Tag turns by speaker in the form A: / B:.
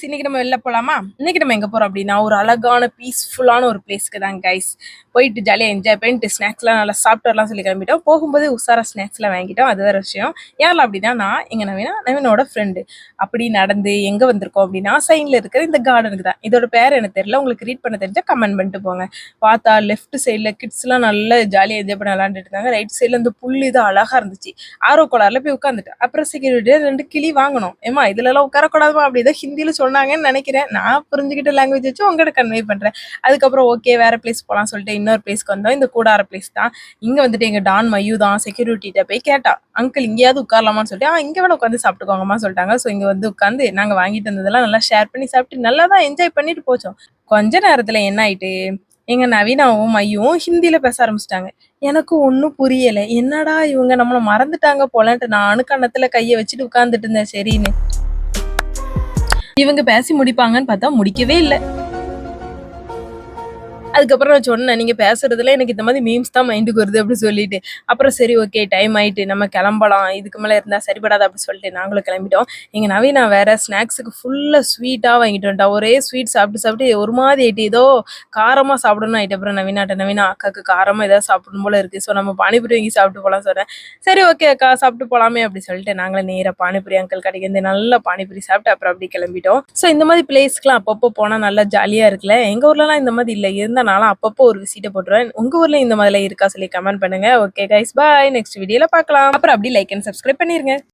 A: இன்னைக்கு நம்ம வெளில போலாமா? இன்னைக்கு நம்ம எங்க போறோம் அப்படின்னா, ஒரு அழகான பீஸ்ஃபுல்லான ஒரு பிளேஸ்க்கு தான் கைஸ். போயிட்டு ஜாலியா என்ஜாய் பண்ணிட்டு ஸ்நாக்ஸ்லாம் நல்லா சாப்பிட்டு வரலாம் சொல்லி கிளம்பிட்டோம். போகும்போது உஷாரா ஸ்நாக்ஸ்லாம் வாங்கிட்டோம். அது வேற விஷயம். யாரெல்லாம் அப்படின்னா, நான் எங்க நவீனோட ஃப்ரெண்டு. அப்படி நடந்து எங்க வந்திருக்கோம் அப்படின்னா, சைன்ல இருக்கிற இந்த கார்டனுக்கு தான். இதோட பேர் எனக்கு தெரியல. உங்களுக்கு ரீட் பண்ண தெரிஞ்சா கமெண்ட் பண்ணிட்டு போங்க. பார்த்தா லெஃப்ட் சைடுல கிட்ஸ்லாம் நல்லா ஜாலியா என்ஜாய் பண்ணி விளையாண்டுட்டு இருந்தாங்க. ரைட் சைடுல இந்த புல் இது அழகா இருந்துச்சு. ஆர்வ கோளாறுல போய் உட்காந்துட்டேன். அப்புறம் செக்யூரிட்டி 2 கிளி வாங்கணும். ஏமா இதுல எல்லாம் உட்காரக்கூடாதுமா அப்படி ஏதோ ஹிந்தியில சொன்னாங்கன்னு நினைக்கிறேன். நான் புரிஞ்சுக்கிட்ட லாங்குவேஜ் வச்சு உங்கள்கிட்ட கன்வே பண்றேன். அதுக்கப்புறம் ஓகே வேற பிளேஸ் போலாம் சொல்லிட்டு இன்னொரு பிளேஸ்க்கு வந்தோம். இந்த கூடார பிளேஸ் தான். இங்க வந்துட்டு எங்க டான் மயூ தான் செக்யூரிட்டிட்ட போய் கேட்டா, அங்கிள் இங்கேயாவது உட்காரலாமான்னு சொல்லிட்டு இங்க வேணா உட்காந்து சாப்பிட்டுக்கோங்கம்மா சொல்லிட்டாங்க. ஸோ இங்க வந்து உட்காந்து நாங்க வாங்கிட்டு வந்ததெல்லாம் நல்லா ஷேர் பண்ணி சாப்பிட்டு நல்லா தான் என்ஜாய் பண்ணிட்டு போச்சோம். கொஞ்ச நேரத்துல என்ன ஆயிட்டு, எங்க நவீனாவும் மையும் ஹிந்தியில பேச ஆரம்பிச்சிட்டாங்க. எனக்கு ஒன்றும் புரியலை. என்னடா இவங்க நம்மளை மறந்துட்டாங்க போலன்ட்டு நானும் கன்னத்துல கையை வச்சுட்டு உட்கார்ந்துட்டு இருந்தேன் சரின்னு. இவங்க பேசி முடிப்பாங்கன்னு பார்த்தா முடிக்கவே இல்லை. அதுக்கப்புறம் நான் சொன்னேன், நீங்க பேசுறதுல எனக்கு இந்த மாதிரி மீம்ஸ் தான் மைண்டுக்கு வருது அப்படின்னு சொல்லிட்டு. அப்புறம் சரி ஓகே டைம் ஆயிட்டு நம்ம கிளம்பலாம். இதுக்கு மேல இருந்தா சரிபடாது அப்படின்னு சொல்லிட்டு நாங்களும் கிளம்பிட்டோம். எங்க நவீனா வேற ஸ்நாக்ஸுக்கு ஃபுல்லா ஸ்வீட்டா வாங்கிட்டு வந்துட்டா. ஒரே ஸ்வீட் சாப்பிட்டு சாப்பிட்டு ஒரு மாதிரி ஆயிட்டு ஏதோ காரமா சாப்பிடணும்னு ஆயிட்டு. அப்புறம் நவீனா அக்காக்கு காரமா ஏதாவது சாப்பிடணும் போல இருக்கு. ஸோ நம்ம பானிபூரி வாங்கி சாப்பிட்டு போலாம் சொன்னேன். சரி ஓகே அக்கா சாப்பிட்டு போலாமே அப்படி சொல்லிட்டு நாங்களும் நேரா பானிபூரி அங்கிள் கடைக்கு வந்து நல்லா பானிபூரி சாப்பிட்டு அப்புறம் அப்படி கிளம்பிட்டோம். ஸோ இந்த மாதிரி பிளேஸ்க்குலாம் அப்பப்போ போனா நல்லா ஜாலியா இருக்குல்ல. எங்க ஊர்லலாம் இந்த மாதிரி இல்லை. இருந்தா நான்லாம் அப்பப்போ ஒரு விசிட்ட போட்டுருவேன். உங்க ஊர்ல இந்த மாதிரிலாம் இருக்கா சொல்லி கமெண்ட் பண்ணுங்க. Okay guys bye. நெக்ஸ்ட் வீடியோல பார்க்கலாம். அப்புறம் அப்படி லைக் அண்ட் சப்ஸ்கிரைப் பண்ணிருங்க.